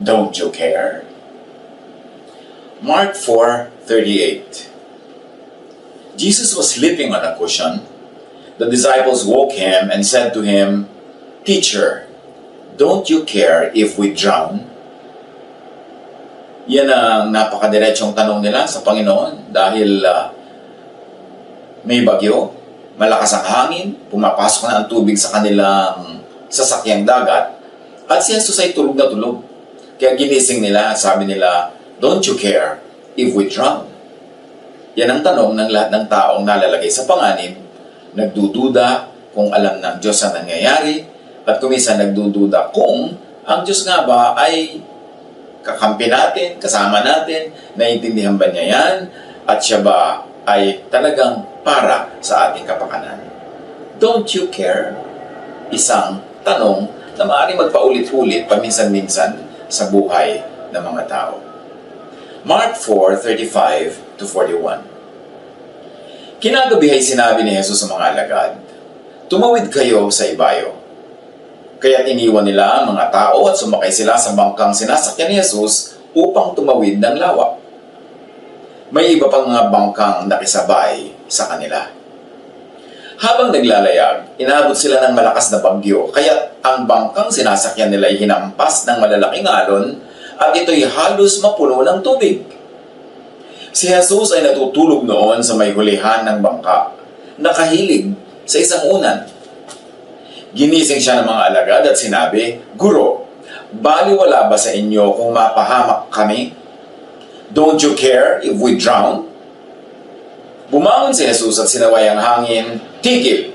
Don't you care? Mark 4:38. Jesus was sleeping on a cushion. The disciples woke him and said to him, "Teacher, don't you care if we drown?" Yan ang napakadiretsong tanong nila sa Panginoon dahil may bagyo, malakas ang hangin, pumapasok na ang tubig sa kanilang sasakyang dagat, at si Jesus ay tulog na tulog. Kaya ginising nila, sabi nila, "Don't you care if we drown?" Yan ang tanong ng lahat ng taong nalalagay sa panganib, nagdududa kung alam ng Diyos ang nangyayari, at kuminsan nagdududa kung ang Diyos nga ba ay kakampi natin, kasama natin, naiintindihan ba niya yan, at siya ba ay talagang para sa ating kapakanan. Don't you care? Isang tanong na maaaring magpaulit-ulit paminsan-minsan sa buhay ng mga tao. Mark 4:35-41. Kinagabi ay sinabi ni Jesus sa mga alagad, "Tumawid kayo sa ibayo." Kaya iniwan nila ang mga tao at sumakay sila sa bangkang sinasakyan ni Jesus upang tumawid ng lawa. May iba pang mga bangkang nakisabay sa kanila. Habang naglalayag, inabot sila ng malakas na bagyo, kaya ang bangkang sinasakyan nila ay hinampas ng malalaking alon at ito'y halos mapuno ng tubig. Si Jesus ay natutulog noon sa may hulihan ng bangka, nakahilig sa isang unan. Ginising siya ng mga alagad at sinabi, "Guro, baliwala ba sa inyo kung mapahamak kami? Don't you care if we drown?" Bumangon si Jesus at sinaway ang hangin, "Tigil!"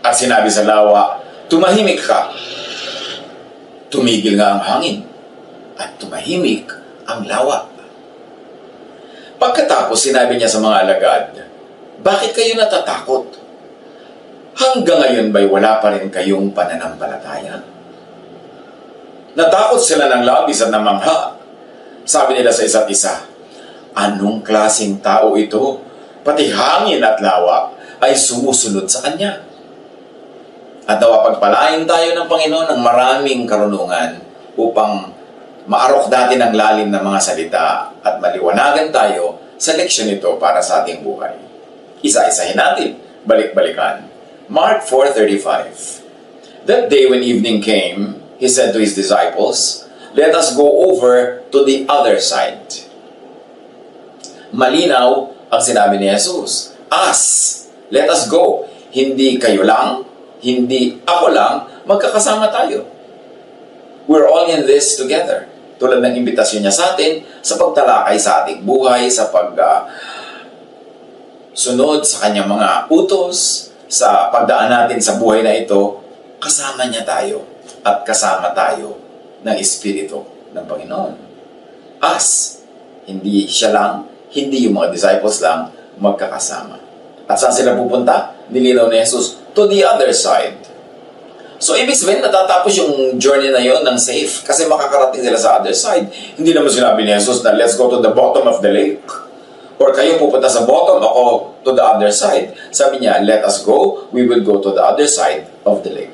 At sinabi sa lawa, "Tumahimik ka." Tumigil nga ang hangin at tumahimik ang lawa. Pagkatapos sinabi niya sa mga alagad, "Bakit kayo natatakot? Hanggang ngayon ba'y wala pa rin kayong pananampalataya?" Natakot sila ng labis at namangha. Sabi nila sa isa't isa, "Anong klaseng tao ito? Pati hangin at lawa ay sumusunod sa kanya." At nawa pagpalain tayo ng Panginoon ng maraming karunungan upang maarok natin ang lalim ng mga salita at maliwanagan tayo sa leksyon ito para sa ating buhay. Isa-isahin natin, balik-balikan. Mark 4:35. That day when evening came, he said to his disciples, "Let us go over to the other side." Malinaw ang sinabi ni Jesus. Us, let us go. Hindi kayo lang, hindi ako lang, magkakasama tayo. We're all in this together. Tulad ng imbitasyon niya sa atin sa pagtalakay sa ating buhay, sa sunod sa kanyang mga utos, sa pagdaan natin sa buhay na ito, kasama niya tayo at kasama tayo ng Espiritu ng Panginoon. Us, hindi siya lang, hindi yung mga disciples lang magkakasama. At saan sila pupunta? Nilinaw ni Jesus, to the other side. So, ibig sabihin, natatapos yung journey na yon ng safe kasi makakarating sila sa other side. Hindi naman sinabi ni Jesus na let's go to the bottom of the lake. Or kayo pupunta sa bottom, ako to the other side. Sabi niya, let us go, we will go to the other side of the lake.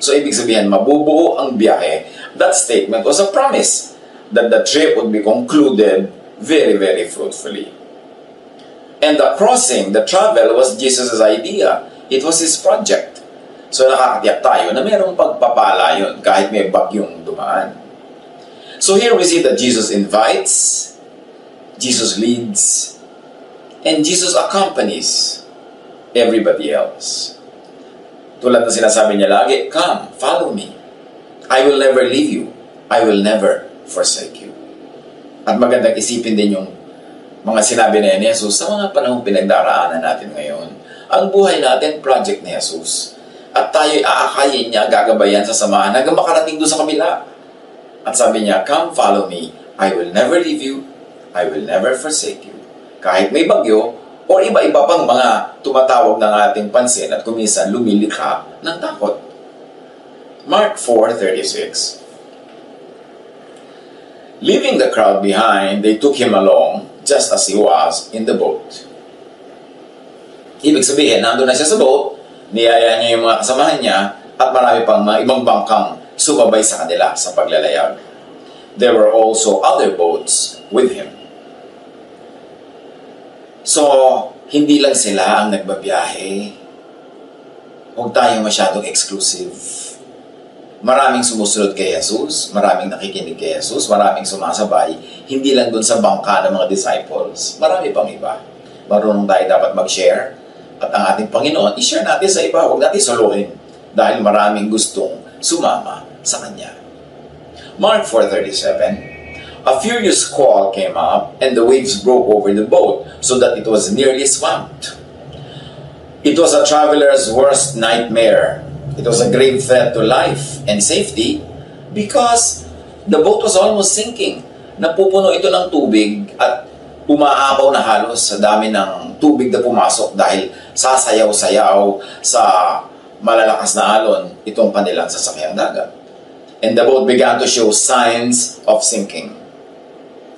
So, ibig sabihin, mabubuo ang biyahe. That statement was a promise that the trip would be concluded very, very fruitfully. And the crossing, the travel, was Jesus' idea. It was His project. So, nakakatiyak tayo na mayroong pagpapala yun kahit may bagyong dumaan. So, here we see that Jesus invites, Jesus leads, and Jesus accompanies everybody else. Tulad na sinasabi niya lagi, "Come, follow me. I will never leave you. I will never forsake you." At magandang isipin din yung mga sinabi na ni Jesus sa mga panahong pinagdaraanan natin ngayon. Ang buhay natin, project ni Jesus. At tayo'y aakayin niya, gagabayan sa samahan hanggang makarating doon sa kabila. At sabi niya, "Come, follow me. I will never leave you. I will never forsake you." Kahit may bagyo o iba-iba pang mga tumatawag ng ating pansin at kuminsan lumilikha ng takot. Mark 4:36. Leaving the crowd behind, they took him along just as he was in the boat. Ibig sabihin, nandun na siya sa boat, niyaya niya yung mga kasamahan niya, at marami pang mga ibang bangkang sumabay sa kanila sa paglalayag. there were also other boats with him. So, hindi lang sila ang nagbabiyahe. Huwag tayong masyadong exclusive. Maraming sumusunod kay Jesus, maraming nakikinig kay Jesus, maraming sumasabay, hindi lang dun sa bangka ng mga disciples. Marami pang iba. Marunong tayo dapat mag-share at ang ating Panginoon, i-share natin sa iba, huwag natin solohin dahil maraming gustong sumama sa Kanya. Mark 4:37. A furious squall came up and the waves broke over the boat so that it was nearly swamped. It was a traveler's worst nightmare. It was a grave threat to life and safety because the boat was almost sinking. Napupuno ito ng tubig at umaapaw na halos sa dami ng tubig na pumasok dahil sasayaw-sayaw sa malalakas na alon itong kanilang sasakyang dagat. And the boat began to show signs of sinking.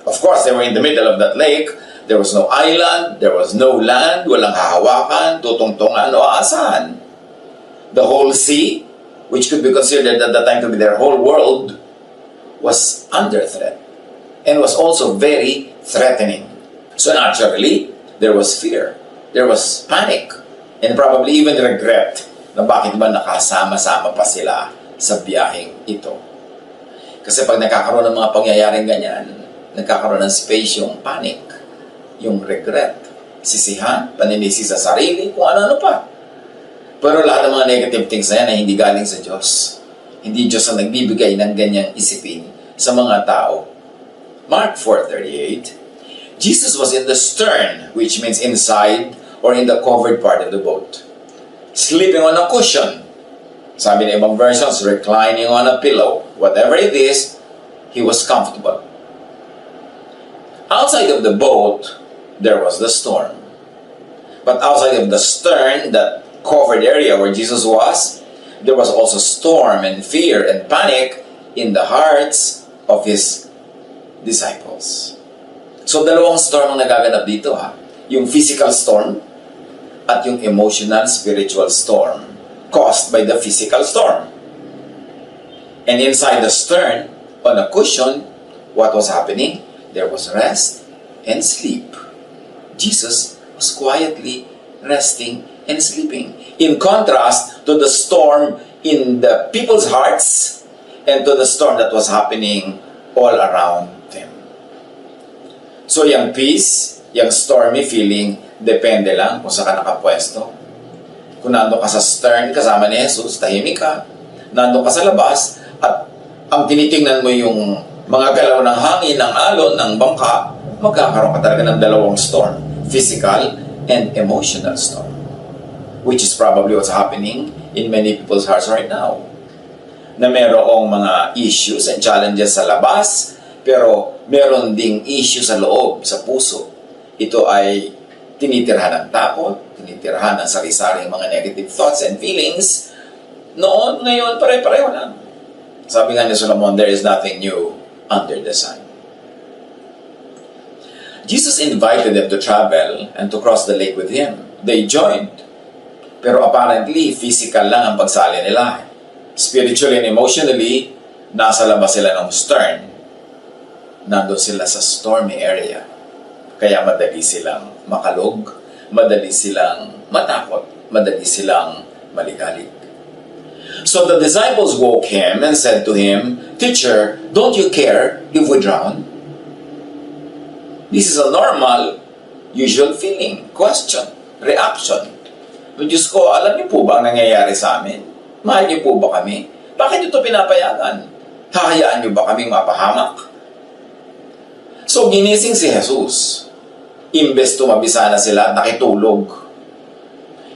Of course, they were in the middle of that lake. There was no island, there was no land, walang hahawakan, tutungtungan o aasahan. The whole sea, which could be considered at that time to be their whole world, was under threat and was also very threatening. So naturally, there was fear, there was panic, and probably even regret na bakit ba nakasama-sama pa sila sa biyaheng ito. Kasi pag nakakaroon ng mga pangyayaring ganyan, nagkakaroon ng space yung panic, yung regret, sisihan, paninisi sa sarili, kung ano-ano pa. Pero lahat ng mga negative things na yan ay hindi galing sa Diyos. Hindi Diyos ang nagbibigay ng ganyang isipin sa mga tao. Mark 4:38, Jesus was in the stern, which means inside or in the covered part of the boat, sleeping on a cushion. Sabi ng ibang versions, reclining on a pillow. Whatever it is, he was comfortable. Outside of the boat, there was the storm. But outside of the stern, that covered area where Jesus was, there was also storm and fear and panic in the hearts of his disciples. So dalawang storm ang nagaganap dito ha. Yung physical storm at yung emotional, spiritual storm caused by the physical storm. And inside the stern, on a cushion, what was happening? There was rest and sleep. Jesus was quietly resting and sleeping. In contrast to the storm in the people's hearts and to the storm that was happening all around them. So yung peace, yung stormy feeling, depende lang kung saan ka nakapwesto. Kung nandun ka sa stern kasama ni Jesus, tahimik ka. Nandun ka sa labas at ang tinitingnan mo yung mga galaw ng hangin, ng alon, ng bangka, magkakaroon ka talaga ng dalawang storm, physical and emotional storm, which is probably what's happening in many people's hearts right now. Na merong mga issues and challenges sa labas, pero meron ding issue sa loob, sa puso. Ito ay tinitirhan ng takot, tinitirhan ng sari-saring mga negative thoughts and feelings. Noon, ngayon, pare-pareho lang. Sabi nga ni Solomon, there is nothing new under the sun. Jesus invited them to travel and to cross the lake with him. They joined. Pero apparently, physical lang ang pagsali nila. Spiritually and emotionally, nasa labas sila ng stern. Nandun sila sa stormy area. Kaya madali silang makalog, madali silang matakot, madali silang maligalig. So the disciples woke him and said to him, "Teacher, don't you care if we drown?" This is a normal, usual feeling, question, reaction. Diyos ko, alam niyo po ba ang nangyayari sa amin? Mahal niyo po ba kami? Bakit ito pinapayagan? Hahayaan niyo ba kaming mapahamak? So ginising si Jesus. Imbes tumabi sana sila, nakitulog.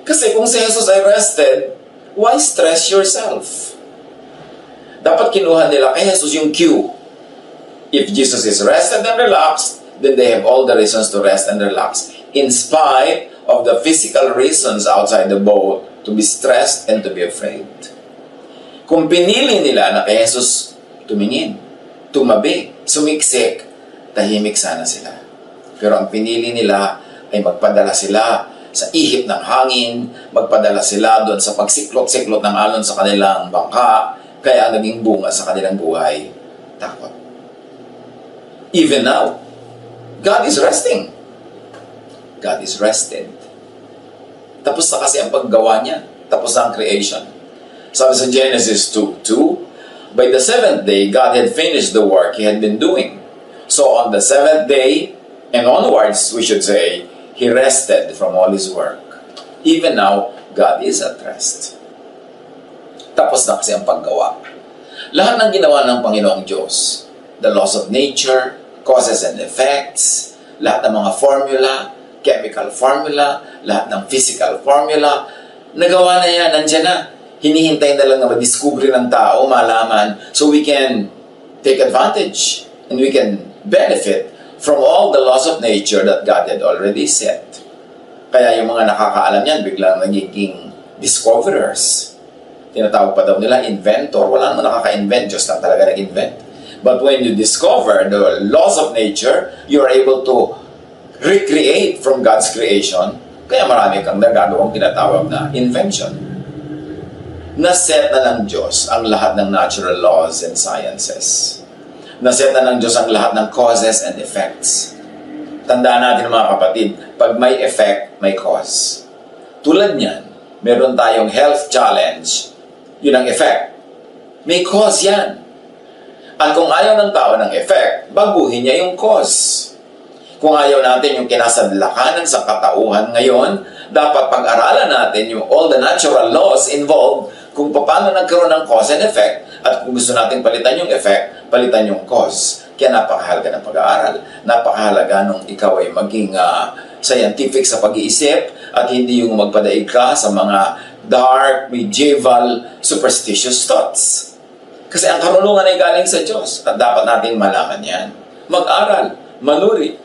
Kasi kung si Jesus ay rested, why stress yourself? Dapat kinuha nila kay Jesus yung cue. If Jesus is rested and relaxed, then they have all the reasons to rest and relax. In spite of the physical reasons outside the boat to be stressed and to be afraid. Kung pinili nila na kay Jesus tumingin, tumabi, sumiksik, tahimik sana sila. Pero ang pinili nila ay magpadala sila sa ihip ng hangin, magpadala sila doon sa pagsiklot-siklot ng alon sa kanilang bangka, kaya ang naging bunga sa kanilang buhay, takot. Even now, God is resting. God is rested. Tapos na kasi ang paggawa niya. Tapos na ang creation. Sabi sa Genesis 2:2, by the seventh day, God had finished the work He had been doing. So on the seventh day, and onwards, we should say, He rested from all His work. Even now, God is at rest. Tapos na kasi ang paggawa. Lahat ng ginawa ng Panginoong Diyos, the laws of nature, causes and effects, lahat ng mga formula, chemical formula, lahat ng physical formula, nagawa na yan, nandiyan na. Hinihintay na lang na madiskubre ng tao, malaman, so we can take advantage and we can benefit from all the laws of nature that God had already set. Kaya yung mga nakakaalam yan, biglang nagiging discoverers. Tinatawag pa daw nila inventor. Wala naman nakaka-invent, Diyos lang talaga nag-invent. But when you discover the laws of nature, you are able to recreate from God's creation. Kaya marami kang nagagawang tinatawag na invention. Naset na ng Diyos ang lahat ng natural laws and sciences. Naset na ng Diyos ang lahat ng causes and effects. Tandaan natin mga kapatid, pag may effect, may cause. Tulad niyan, meron tayong health challenge. Yun ang effect. May cause yan. At kung ayaw ng tao ng effect, baguhin niya yung cause. Kung ayaw natin yung kinasadlakanan sa katauhan ngayon, dapat pag-aralan natin yung all the natural laws involved kung paano nagkaroon ng cause and effect, at kung gusto natin palitan yung effect, palitan yung cause. Kaya napakahalaga ng pag-aaral. Napakahalaga nung ikaw ay maging scientific sa pag-iisip at hindi yung magpadaig ka sa mga dark, medieval, superstitious thoughts. Kasi ang karunungan ay galing sa Diyos at dapat nating malaman yan. Mag-aral, manuri.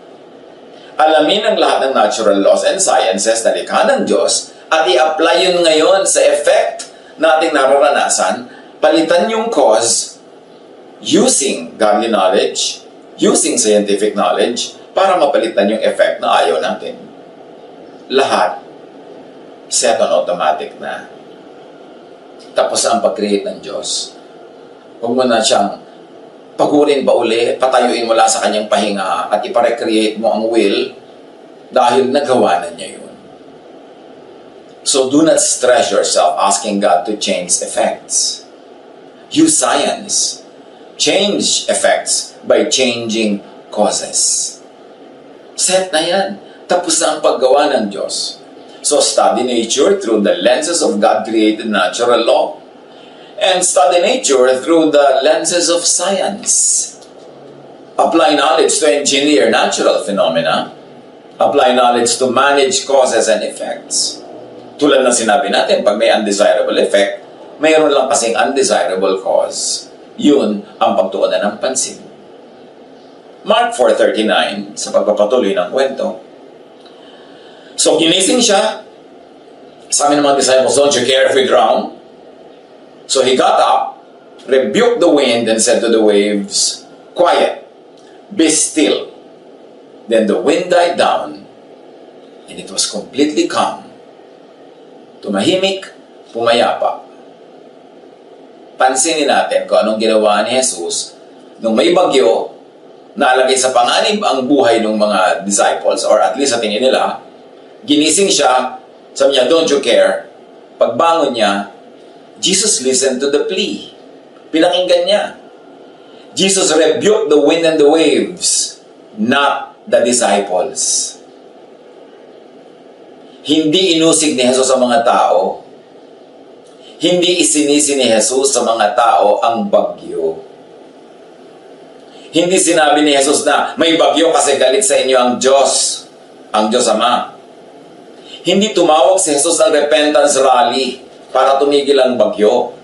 Alamin ang lahat ng natural laws and sciences na likha ng Diyos at i-apply yun ngayon sa effect nating nararanasan, palitan yung cause using godly knowledge, using scientific knowledge, para mapalitan yung effect na ayaw natin. Lahat, set on automatic na. Tapos ang pag-create ng Diyos. Huwag mo na siyang pagurin pa uli, patayuin mula sa kanyang pahinga at iparecreate mo ang will dahil nagawa na niya yun. So do not stress yourself asking God to change effects. Use science. Change effects by changing causes. Set na yan. Tapos na ang paggawa ng Diyos. So study nature through the lenses of God-created natural law. And study nature through the lenses of science. Apply knowledge to engineer natural phenomena. Apply knowledge to manage causes and effects. Tulad ng sinabi natin, pag may undesirable effect, mayroon lang kasing undesirable cause. Yun ang pagtuunan ng pansin. Mark 4:39, sa pagpapatuloy ng kwento. So, ginising siya. Sabi ng mga disciples, don't you care if we drown? So, he got up, rebuked the wind, and said to the waves, quiet, be still. Then the wind died down, and it was completely calm. Tumahimik, pumayapa. Pansinin natin kung anong ginawa ni Jesus nung may bagyo, nalagay sa panganib ang buhay ng mga disciples, or at least sa tingin nila, ginising siya, sabi niya, don't you care? Pagbangon niya, Jesus listened to the plea. Pinakinggan niya. Jesus rebuked the wind and the waves, not the disciples. Hindi inusig ni Jesus sa mga tao. Hindi isinisi ni Jesus sa mga tao ang bagyo. Hindi sinabi ni Jesus na may bagyo kasi galit sa inyo ang Diyos Ama. Hindi tumawag si Jesus ng repentance rally para tumigil ang bagyo.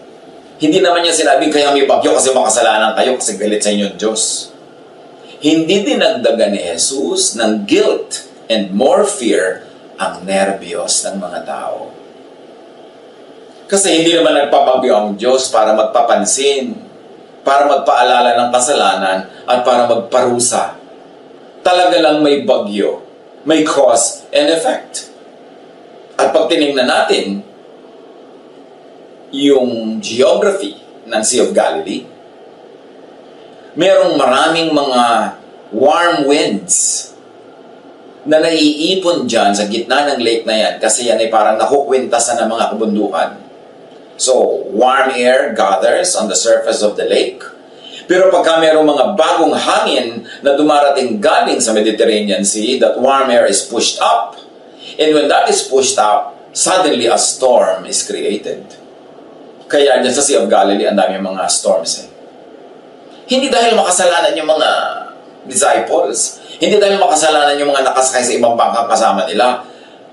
Hindi naman niya sinabi kaya may bagyo kasi makasalanan kayo kasi galit sa inyo ang Diyos. Hindi dinagdagan ni Jesus ng guilt and more fear ang nerbiyos ng mga tao. Kasi hindi naman nagpapagyo ang Diyos para magpapansin, para magpaalala ng kasalanan, at para magparusa. Talaga lang may bagyo, may cause and effect. At pag tinignan natin yung geography ng Sea of Galilee, merong maraming mga warm winds na naiipon dyan sa gitna ng lake na yan kasi yan ay parang nakukwintasan ng mga kabundukan. So, warm air gathers on the surface of the lake. Pero pagka mayroong mga bagong hangin na dumarating galing sa Mediterranean Sea, that warm air is pushed up. And when that is pushed up, suddenly a storm is created. Kaya dyan sa Sea of Galilee, ang dami mga storms. Hindi dahil makasalanan yung mga disciples. Hindi dahil makasalanan yung mga nakasakay sa ibang bangka kasama nila.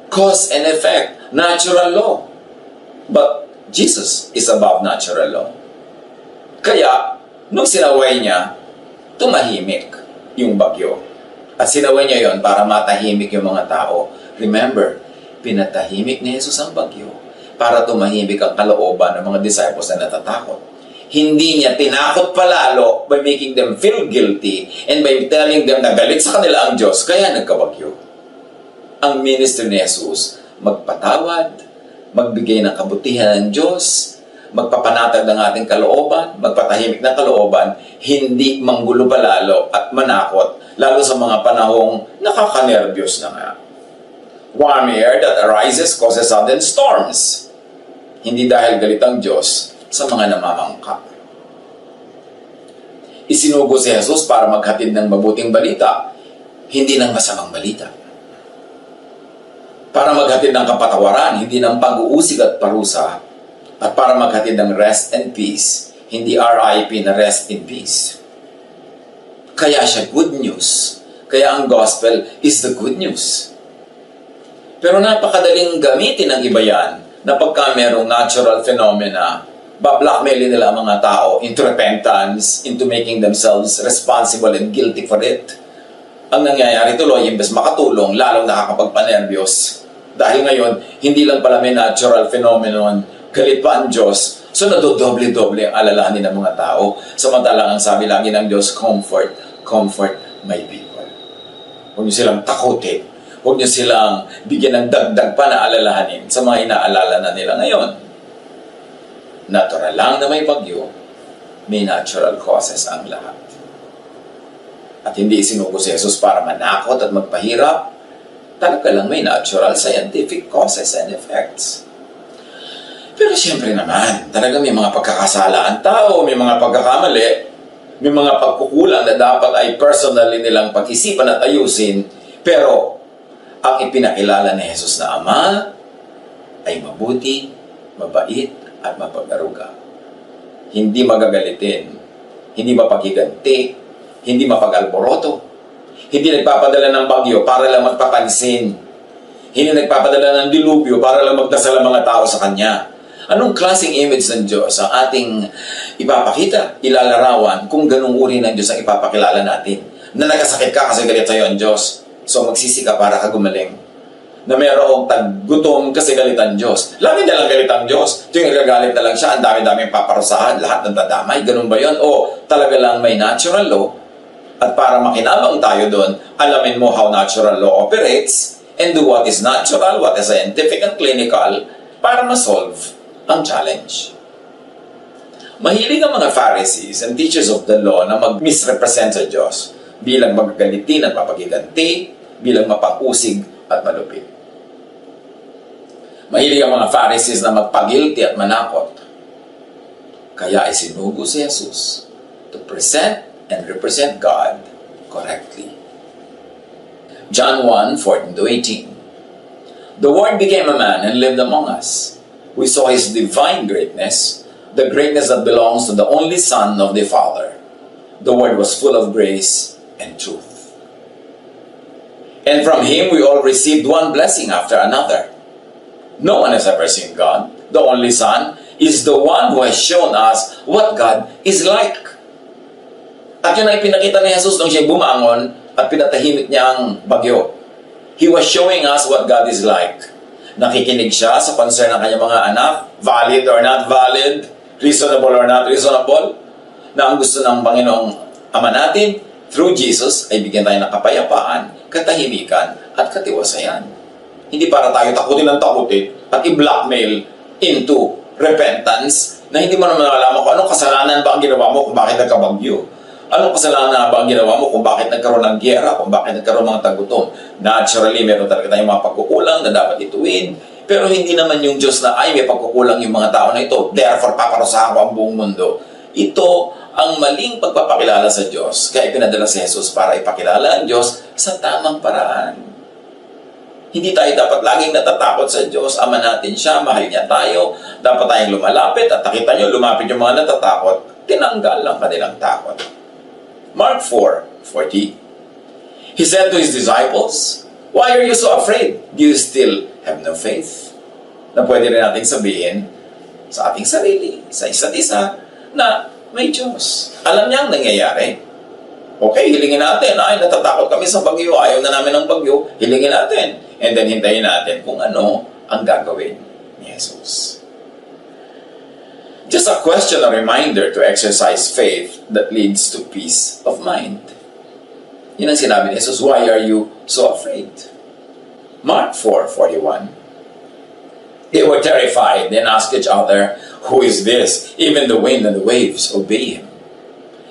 Cause and effect, natural law. But Jesus is above natural law. Kaya, nung sinaway niya, tumahimik yung bagyo. At sinaway niya yon para matahimik yung mga tao. Remember, pinatahimik ni Jesus ang bagyo para tumahimik ang kalooban ng mga disciples na natatakot. Hindi niya tinakot palalo by making them feel guilty and by telling them na galit sa kanila ang Diyos, kaya nagkabagyo. Ang ministry ni Jesus, magpatawad, magbigay ng kabutihan ng Diyos, magpapanatag ng ating kalooban, magpatahimik ng kalooban, hindi manggulo palalo at manakot, lalo sa mga panahong nakakanerbiyos na nga. Warm air that arises causes sudden storms. Hindi dahil galit ang Diyos sa mga namamangka. Isinugo si Jesus para maghatid ng mabuting balita, hindi ng masamang balita. Para maghatid ng kapatawaran, hindi ng pag-uusig at parusa. At para maghatid ng rest and peace, hindi RIP na rest in peace. Kaya siya good news. Kaya ang gospel is the good news. Pero napakadaling gamitin ng iba yan na pagka merong natural phenomena, ba-blackmailin nila ang mga tao into repentance, into making themselves responsible and guilty for it. Ang nangyayari tuloy, imbes makatulong, lalong nakakapagpanervyos. Dahil ngayon, hindi lang pala may natural phenomenon, galit pa ang Diyos, so nadodoble-doble ang alalahanin ng mga tao. Samantalang ang sabi lagi ng Diyos, comfort, comfort my people. Huwag niyo silang takutin. Huwag niyo silang bigyan ng dagdag pa na alalahanin sa mga inaalala na nila ngayon. Natural lang na may bagyo, may natural causes ang lahat. At hindi isinugo si Jesus para manakot at magpahirap, talaga lang may natural scientific causes and effects. Pero siyempre naman, talaga may mga pagkakasala ang tao, may mga pagkakamali, may mga pagkukulang na dapat ay personally nilang pag-isipan at ayusin, pero ang ipinakilala ni Jesus na Ama ay mabuti, mabait, at mapag-aruga. Hindi magagalitin, hindi mapaghiganti, hindi mapag-alboroto, hindi nagpapadala ng bagyo para lang magpapansin, hindi nagpapadala ng dilubyo para lang magdasal ang mga tao sa Kanya. Anong klaseng image ng Diyos ang ating ipapakita, ilalarawan kung ganung uri ng Diyos ang ipapakilala natin? Na nagkasakit ka kasi galit sa'yo ang Diyos, so magsisi ka para ka gumaling. Na mayroong taggutom kasi galit ang Diyos. Lagi na lang galit ang Diyos. Tuwing nagagalit na lang siya, ang dami-daming paparusahan, lahat ng dadamay. Ganun ba yun? O talaga lang may natural law? At para makinabang tayo doon, alamin mo how natural law operates and do what is natural, what is scientific and clinical para ma-solve ang challenge. Mahilig ang mga Pharisees and teachers of the law na mag-misrepresent sa Diyos bilang magagalitin at mapagiganti, bilang mapag-usig at malupit. Mahilig ang mga Pharisees na magpagilty at manakot. Kaya isinugo si Jesus to present and represent God correctly. John 1:14-18. The Word became a man and lived among us. We saw His divine greatness, the greatness that belongs to the only Son of the Father. The Word was full of grace and truth. And from Him we all received one blessing after another. No one has ever seen God. The only Son is the one who has shown us what God is like. At yun ay pinakita ni Jesus nung siya bumangon at pinatahimik niya ang bagyo. He was showing us what God is like. Nakikinig siya sa concern ng kanyang mga anak, valid or not valid, reasonable or not reasonable, na ang gusto ng Panginoong Ama natin, through Jesus, ay bigyan tayo ng kapayapaan, katahimikan, at katiwasayan. Hindi para tayo takutin ng takutin at i-blackmail into repentance na hindi mo naman alam kung anong kasalanan ba ang ginawa mo kung bakit nagkabagyo. Anong kasalanan na ba ang ginawa mo kung bakit nagkaroon ng giyera, kung bakit nagkaroon ng mga tagutom? Naturally, meron talaga tayong mga pagkukulang na dapat ituwid. Pero hindi naman yung Diyos na, ay, may pagkukulang yung mga tao na ito, therefore paparusahan ko ang buong mundo. Ito ang maling pagpapakilala sa Diyos. Kaya pinadala si Jesus para ipakilala ang Diyos sa tamang paraan. Hindi tayo dapat laging natatakot sa Diyos. Ama natin siya, mahal niya tayo. Dapat tayong lumalapit at nakita nyo, lumapit yung mga natatakot. Tinanggal ang kanilang takot. Mark 4:40. He said to his disciples, "Why are you so afraid? Do you still have no faith?" Na pwede rin natin sabihin sa ating sarili, sa isa't isa, na may Diyos. Alam niya ang nangyayari. Okay, hilingin natin. Ay, natatakot kami sa bagyo. Ayaw na namin ng bagyo. Hilingin natin. And then hintayin natin kung ano ang gagawin ni Jesus. Just a question, a reminder to exercise faith that leads to peace of mind. Yun ang sinabi ni Jesus, why are you so afraid? Mark 4:41. They were terrified and asked each other, "Who is this? Even the wind and the waves obey him."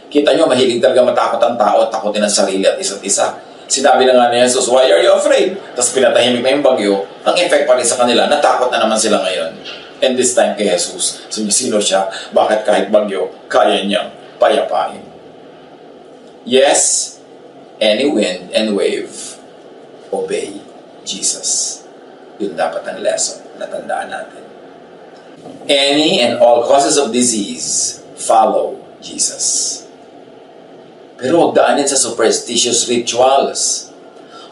Kita nyo, mahilig talaga matakot ang tao at takutin ang sarili at isa't isa. Sinabi na nga ni Jesus, why are you afraid? Tapos pinatahimik na yung bagyo. Ang effect pa rin sa kanila, natakot na naman sila ngayon. And this time kay Jesus, sino siya? Bakit kahit bagyo, kaya niyang payapain? Yes, any wind and wave, obey Jesus. Yun dapat ang lesson na tandaan natin. Any and all causes of disease, follow Jesus. Pero huwag daanin sa superstitious rituals.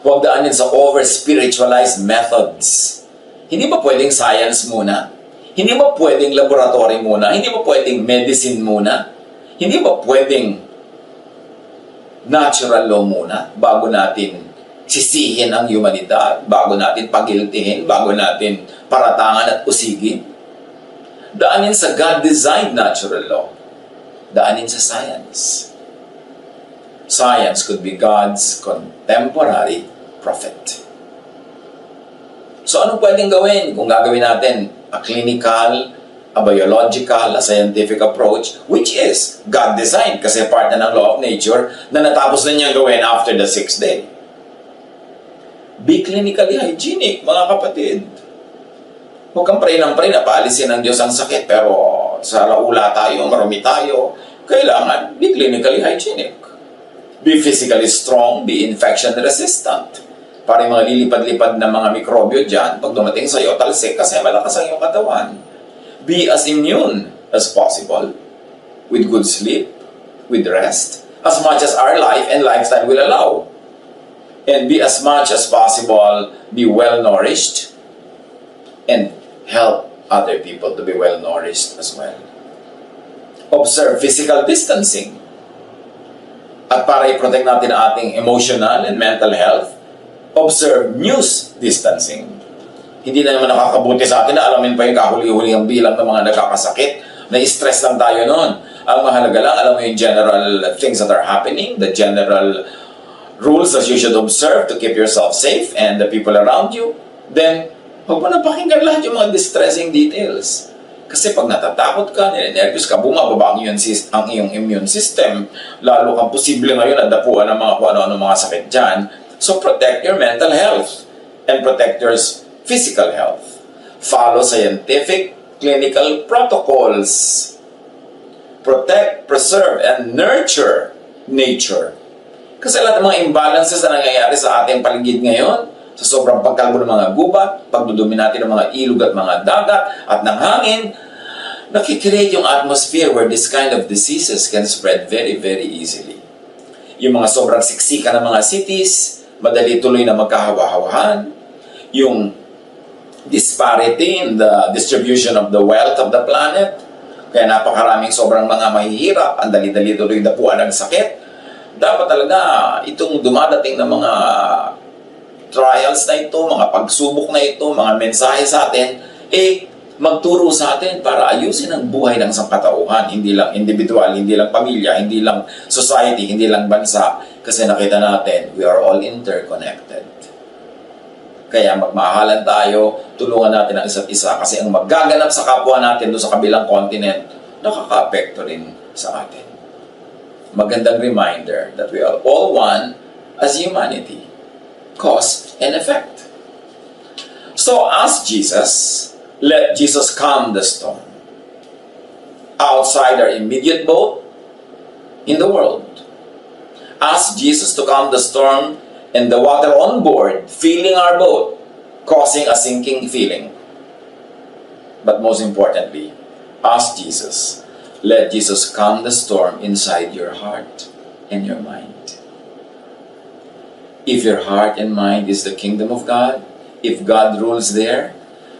Huwag daanin sa over-spiritualized methods. Hindi ba pwedeng science muna? Hindi ba pwedeng laboratory muna? Hindi ba pwedeng medicine muna? Hindi ba pwedeng natural law muna bago natin sisihin ang humanidad, bago natin pagiltihin, bago natin paratangan at usigin? Daanin sa God-designed natural law. Daanin sa science. Science could be God's contemporary prophet. So anong pwedeng gawin kung gagawin natin a clinical, a biological, a scientific approach, which is God-designed kasi part na ng law of nature na natapos na niyang gawin after the 6th day. Be clinically hygienic, mga kapatid. Huwag kang pray ng pray na paalisin ng Diyos ang sakit, pero sa laula tayo, marumi tayo, kailangan be clinically hygienic. Be physically strong, be infection resistant. Para yung mga lilipad-lipad na mga mikrobyo dyan, pag dumating sa iyo, talsik kasi malakas ang iyong katawan. Be as immune as possible, with good sleep, with rest, as much as our life and lifestyle will allow. And be as much as possible, be well-nourished, and help other people to be well-nourished as well. Observe physical distancing. At para i-protect natin ang ating emotional and mental health, observe news distancing. Hindi na naman nakakabuti sa atin na alamin pa yung kahuli-huli ang bilang ng mga nagkakasakit. Na-stress lang tayo noon. Ang mahalaga lang, alam mo yung general things that are happening, the general rules that you should observe to keep yourself safe and the people around you. Then, huwag mo na pakinggan lahat yung mga distressing details. Kasi pag natatakot ka, nilenervyos ka, bumababa ang iyong immune system, lalo kang posible ngayon nadapuan ng mga kung ano-ano mga sakit dyan. So protect your mental health and protect your physical health. Follow scientific, clinical protocols. Protect, preserve, and nurture nature. Kasi lahat ng mga imbalances na nangyayari sa ating paligid ngayon, sa sobrang pagkalbo ng mga gubat, pagdudumi natin ng mga ilog at mga dagat at ng hangin, nakikreate yung atmosphere where this kind of diseases can spread very, very easily. Yung mga sobrang siksika ng mga cities, madali tuloy na magkahawa-hawahan. Yung disparity in the distribution of the wealth of the planet, kaya napakaraming sobrang mga mahihirap, ang dali-dali tuloy dapuan ng sakit. Dapat talaga itong dumadating na mga trials na ito, mga pagsubok na ito, mga mensahe sa atin, magturo sa atin para ayusin ang buhay ng sangkatauhan, hindi lang individual, hindi lang pamilya, hindi lang society, hindi lang bansa. Kasi nakita natin, we are all interconnected. Kaya magmahalan tayo, tulungan natin ang isa't isa kasi ang magaganap sa kapwa natin doon sa kabilang continent, nakaka-apekto rin sa atin. magandang reminder that we are all one as humanity, cause and effect. So ask Jesus, let Jesus calm the storm. Outside our immediate boat, in the world. Ask Jesus to calm the storm and the water on board, filling our boat, causing a sinking feeling. But most importantly, ask Jesus, let Jesus calm the storm inside your heart and your mind. If your heart and mind is the kingdom of God, if God rules there,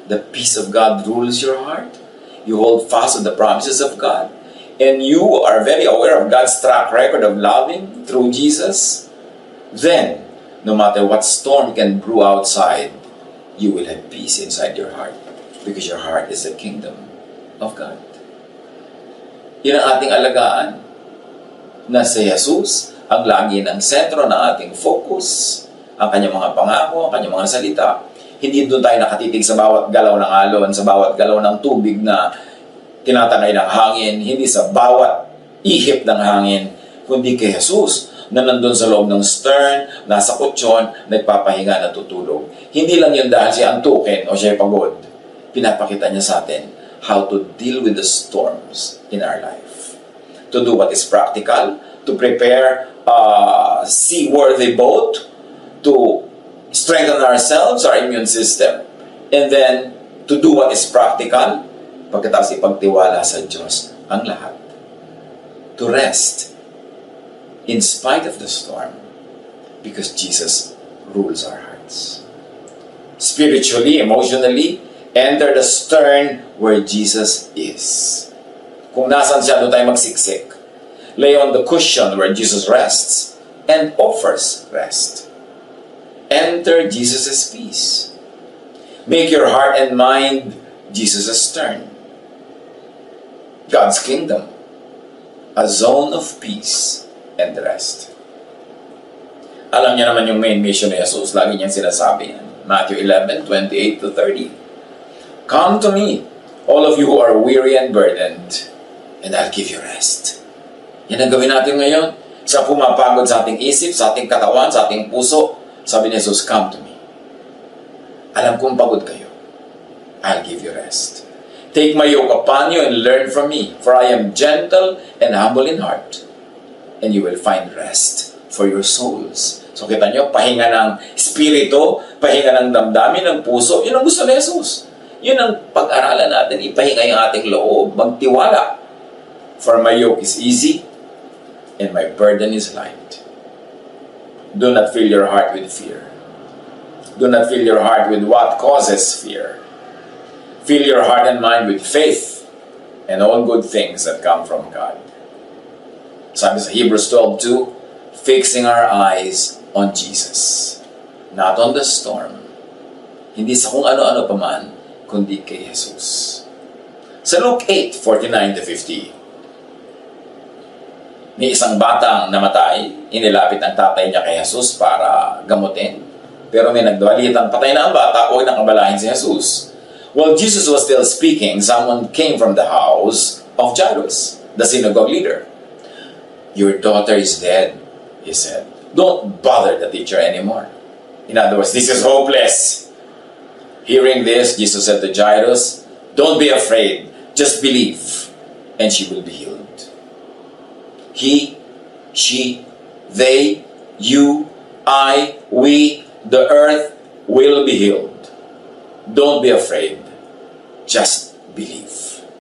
the peace of God rules your heart, you hold fast to the promises of God, and you are very aware of God's track record of loving through Jesus, then, no matter what storm can brew outside, you will have peace inside your heart because your heart is the kingdom of God. Yan ang ating alagaan na si Jesus ang lagi ng sentro ng ating focus, ang kanyang mga pangako, ang kanyang mga salita. Hindi doon tayo nakatitig sa bawat galaw ng alon, sa bawat galaw ng tubig na tinatangay ng hangin, hindi sa bawat ihip ng hangin, kundi kay Jesus na nandun sa loob ng stern, nasa kutsyon, nagpapahinga, natutulog. Hindi lang yun dahil siya antukin o siya pagod. Pinapakita niya sa atin how to deal with the storms in our life. To do what is practical, to prepare a seaworthy boat, to strengthen ourselves, our immune system, and then to do what is practical, pagkatapos ipagtiwala sa Diyos ang lahat. To rest in spite of the storm because Jesus rules our hearts. Spiritually, emotionally, enter the stern where Jesus is. Kung nasan siya, doon tayo magsiksik. Lay on the cushion where Jesus rests and offers rest. Enter Jesus' peace. Make your heart and mind Jesus' stern. God's kingdom, a zone of peace and rest. Alam niya naman yung main mission ni Jesus. Lagi niyang sinasabi yan. Matthew 11:28 to 30. Come to me, all of you who are weary and burdened, and I'll give you rest. Yan ang gawin natin ngayon. Sa pumapagod sa ating isip, sa ating katawan, sa ating puso, sabi ni Jesus, come to me. Alam kong pagod kayo. I'll give you rest. Take my yoke upon you and learn from me, for I am gentle and humble in heart, and you will find rest for your souls. So kita nyo, pahinga ng spirito, pahinga ng damdamin, ng puso, yun ang gusto ni Jesus. Yun ang pag-aralan natin, ipahinga yung ating loob, magtiwala. For my yoke is easy, and my burden is light. Do not fill your heart with fear. Do not fill your heart with what causes fear. Fill your heart and mind with faith and all good things that come from God. Sabi sa Hebrews 12:2, fixing our eyes on Jesus, not on the storm, hindi sa kung ano-ano pa man, kundi kay Jesus. Sa Luke 8:49 to 50, may isang batang namatay, inilapit ang tatay niya kay Jesus para gamutin. Pero may nagdawalitang patay na ang bata, huwag nang kabalahin si Jesus. While Jesus was still speaking, someone came from the house of Jairus, the synagogue leader. Your daughter is dead, he said. Don't bother the teacher anymore. In other words, this is hopeless. Hearing this, Jesus said to Jairus, don't be afraid, just believe, and she will be healed. He, she, they, you, I, we, the earth will be healed. Don't be afraid. Just believe.